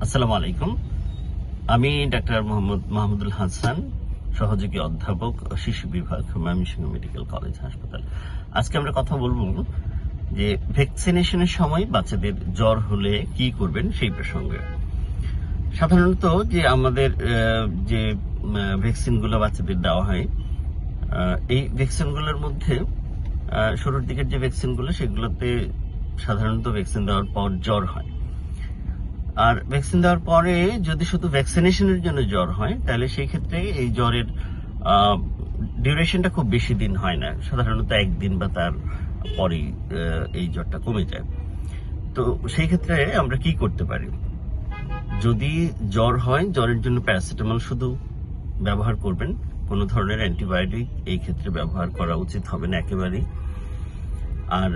আসসালামু আলাইকুম। আমি ডাক্তার মোহাম্মদ মাহমুদুল হাসান, সহযোগী অধ্যাপক, শিশু বিভাগ, ময়মনসিংহ মেডিকেল কলেজ হাসপাতাল। আজকে আমরা কথা বলবো যে ভ্যাকসিনেশনের সময় বাচ্চাদের জ্বর হলে কি করবেন সেই প্রসঙ্গে। সাধারণত যে আমাদের যে ভ্যাকসিনগুলো বাচ্চাদের দেওয়া হয়, এই ভ্যাকসিনগুলোর মধ্যে শুরুর দিকের যে ভ্যাকসিনগুলো সেগুলোতে সাধারণত ভ্যাকসিন দেওয়ার পর জ্বর হয়। আর ভ্যাকসিন দেওয়ার পরে যদি শুধু ভ্যাকসিনেশনের জন্য জ্বর হয়, তাহলে সেই ক্ষেত্রে এই জ্বরের ডিউরেশনটা খুব বেশি দিন হয় না, সাধারণত একদিন বা তার পরেই এই জ্বরটা কমে যায়। তো সেই ক্ষেত্রে আমরা কি করতে পারি? যদি জ্বর হয়, জ্বরের জন্য প্যারাসিটামল শুধু ব্যবহার করবেন, কোনো ধরনের অ্যান্টিবায়োটিক এই ক্ষেত্রে ব্যবহার করা উচিত হবে না একেবারেই। আর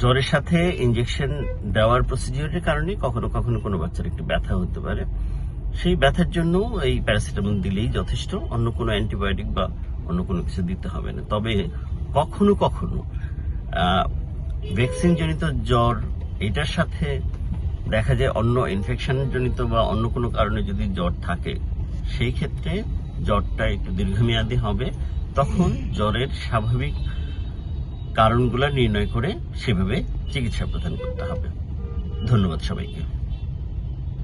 জ্বরের সাথে ইনজেকশন দেওয়ার প্রসিডিওরের কারণে কখনো কখনো কোনো বাচ্চার একটু ব্যথা হতে পারে। সেই ব্যথার জন্য এই প্যারাসিটামল দিলেই যথেষ্ট, অন্য কোনো অ্যান্টিবায়োটিক বা অন্য কোনো কিছু দিতে হবে না। তবে কখনো কখনো ভ্যাকসিন জনিত জ্বর, এটার সাথে দেখা যায় অন্য ইনফেকশন জনিত বা অন্য কোনো কারণে যদি জ্বর থাকে, সেই ক্ষেত্রে জ্বরটা একটু দীর্ঘমেয়াদী হবে। তখন জ্বরের স্বাভাবিক কারণগুলো নির্ণয় করে সেভাবে চিকিৎসা প্রদান করতে হবে। ধন্যবাদ সবাইকে।